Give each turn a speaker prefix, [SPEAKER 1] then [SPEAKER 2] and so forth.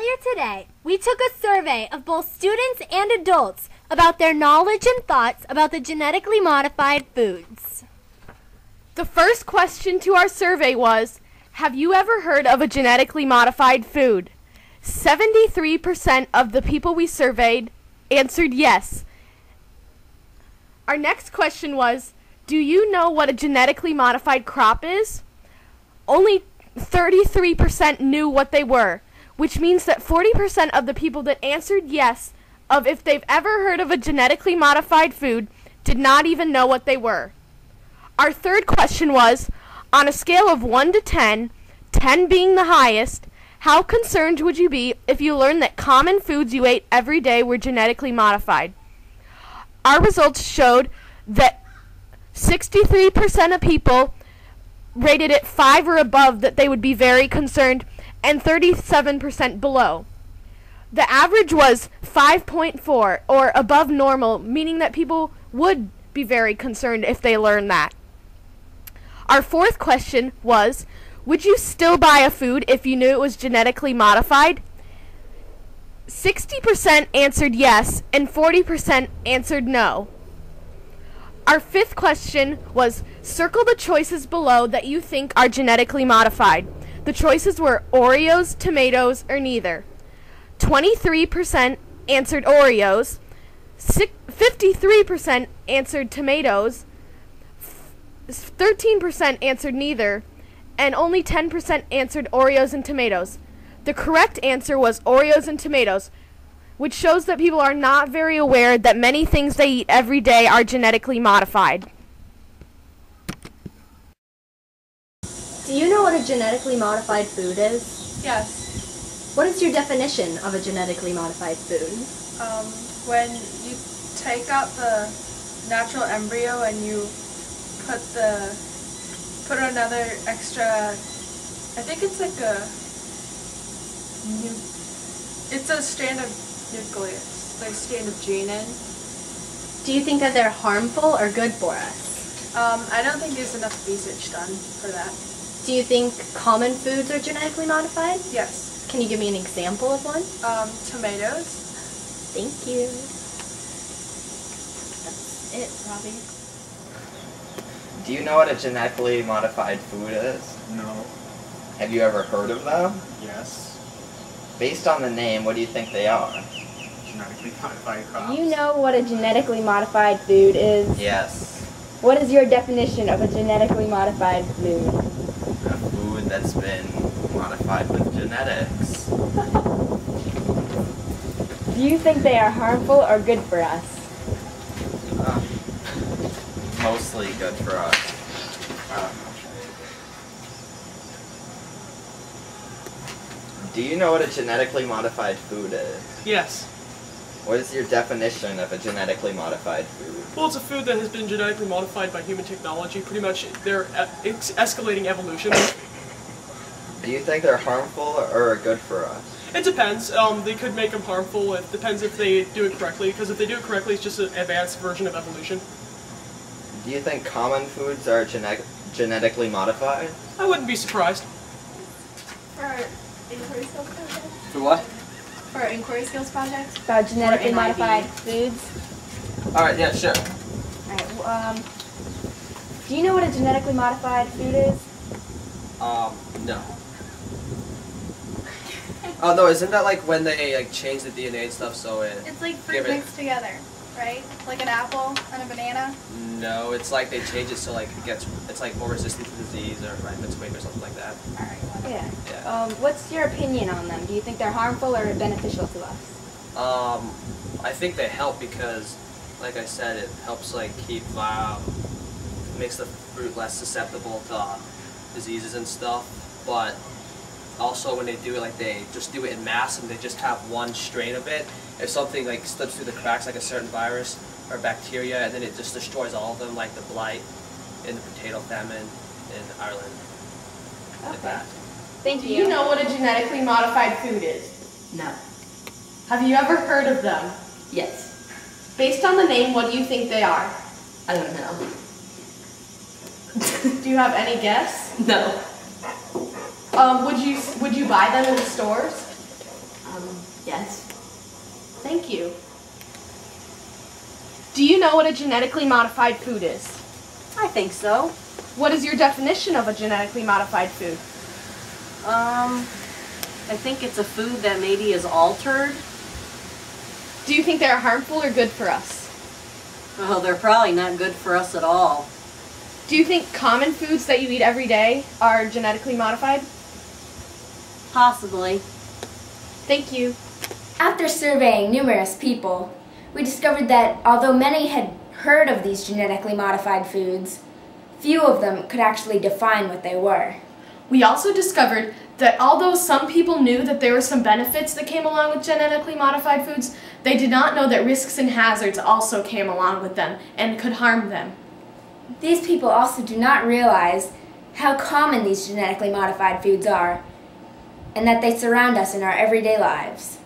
[SPEAKER 1] Earlier today, we took a survey of both students and adults about their knowledge and thoughts about the genetically modified foods.
[SPEAKER 2] The first question to our survey was, have you ever heard of a genetically modified food? 73% of the people we surveyed answered yes. Our next question was, do you know what a genetically modified crop is? Only 33% knew what they were, which means that 40% of the people that answered yes of if they've ever heard of a genetically modified food did not even know what they were. Our third question was, on a scale of 1 to 10, 10 being the highest, how concerned would you be if you learned that common foods you ate every day were genetically modified? Our results showed that 63% of people rated it 5 or above that they would be very concerned, and 37% below. The average was 5.4 or above normal, meaning that people would be very concerned if they learned that. Our fourth question was, would you still buy a food if you knew it was genetically modified? 60% answered yes, and 40% answered no. Our fifth question was, circle the choices below that you think are genetically modified. The choices were Oreos, tomatoes, or neither. 23% answered Oreos, 53% answered tomatoes, 13% answered neither, and only 10% answered Oreos and tomatoes. The correct answer was Oreos and tomatoes, which shows that people are not very aware that many things they eat every day are genetically modified.
[SPEAKER 1] Do you know what a genetically modified food is?
[SPEAKER 3] Yes.
[SPEAKER 1] What is your definition of a genetically modified food?
[SPEAKER 3] When you take out the natural embryo and you put another extra, I think it's like it's a strand of nucleus, like a strand of gene in.
[SPEAKER 1] Do you think that they're harmful or good for us?
[SPEAKER 3] I don't think there's enough research done for that.
[SPEAKER 1] Do you think common foods are genetically modified?
[SPEAKER 3] Yes.
[SPEAKER 1] Can you give me an example of one?
[SPEAKER 3] Tomatoes.
[SPEAKER 1] Thank you. That's it, Robbie.
[SPEAKER 4] Do you know what a genetically modified food is?
[SPEAKER 5] No.
[SPEAKER 4] Have you ever heard of them?
[SPEAKER 5] Yes.
[SPEAKER 4] Based on the name, what do you think they are?
[SPEAKER 5] Genetically modified crops.
[SPEAKER 1] You know what a genetically modified food is?
[SPEAKER 4] Yes.
[SPEAKER 1] What is your definition of a genetically modified food?
[SPEAKER 4] A food that's been modified with genetics.
[SPEAKER 1] Do you think they are harmful or good for us?
[SPEAKER 4] Mostly good for us. Do you know what a genetically modified food is?
[SPEAKER 6] Yes.
[SPEAKER 4] What is your definition of a genetically modified food?
[SPEAKER 6] Well, it's a food that has been genetically modified by human technology. Pretty much, they're escalating evolution.
[SPEAKER 4] Do you think they're harmful or good for us?
[SPEAKER 6] It depends. They could make them harmful. It depends if they do it correctly, because if they do it correctly, it's just an advanced version of evolution.
[SPEAKER 4] Do you think common foods are genetically modified?
[SPEAKER 6] I wouldn't be surprised.
[SPEAKER 3] For inquiry skills projects?
[SPEAKER 4] For what?
[SPEAKER 3] For inquiry skills projects?
[SPEAKER 1] About genetically modified foods?
[SPEAKER 4] Alright, yeah, sure.
[SPEAKER 1] Alright, do you know what a genetically modified food is?
[SPEAKER 7] No. Oh no, isn't that like when they like change the DNA and stuff so
[SPEAKER 3] It's like fruit mixed together, right? Like an apple and a banana?
[SPEAKER 7] No, it's like they change it so like it's like more resistant to disease or if it's quick or something like that.
[SPEAKER 3] Alright.
[SPEAKER 1] Yeah. What's your opinion on them? Do you think they're harmful or beneficial to us?
[SPEAKER 7] I think they help because, like I said, it helps like keep makes the fruit less susceptible to diseases and stuff. But also when they do it, like they just do it in mass and they just have one strain of it. If something like slips through the cracks, like a certain virus or bacteria, and then it just destroys all of them, like the blight and the potato famine in Ireland.
[SPEAKER 1] Okay.
[SPEAKER 7] Like that.
[SPEAKER 1] Thank you.
[SPEAKER 2] Do you know what a genetically modified food is?
[SPEAKER 8] No.
[SPEAKER 2] Have you ever heard of them?
[SPEAKER 8] Yes.
[SPEAKER 2] Based on the name, what do you think they are?
[SPEAKER 8] I don't know.
[SPEAKER 2] Do you have any guess?
[SPEAKER 8] No.
[SPEAKER 2] Would you buy them in the stores?
[SPEAKER 8] Yes.
[SPEAKER 2] Thank you. Do you know what a genetically modified food is?
[SPEAKER 8] I think so.
[SPEAKER 2] What is your definition of a genetically modified food?
[SPEAKER 8] I think it's a food that maybe is altered.
[SPEAKER 2] Do you think they're harmful or good for us?
[SPEAKER 8] Well, they're probably not good for us at all.
[SPEAKER 2] Do you think common foods that you eat every day are genetically modified?
[SPEAKER 8] Possibly.
[SPEAKER 2] Thank you.
[SPEAKER 1] After surveying numerous people, we discovered that although many had heard of these genetically modified foods, few of them could actually define what they were.
[SPEAKER 2] We also discovered that although some people knew that there were some benefits that came along with genetically modified foods, they did not know that risks and hazards also came along with them and could harm them.
[SPEAKER 1] These people also do not realize how common these genetically modified foods are, and that they surround us in our everyday lives.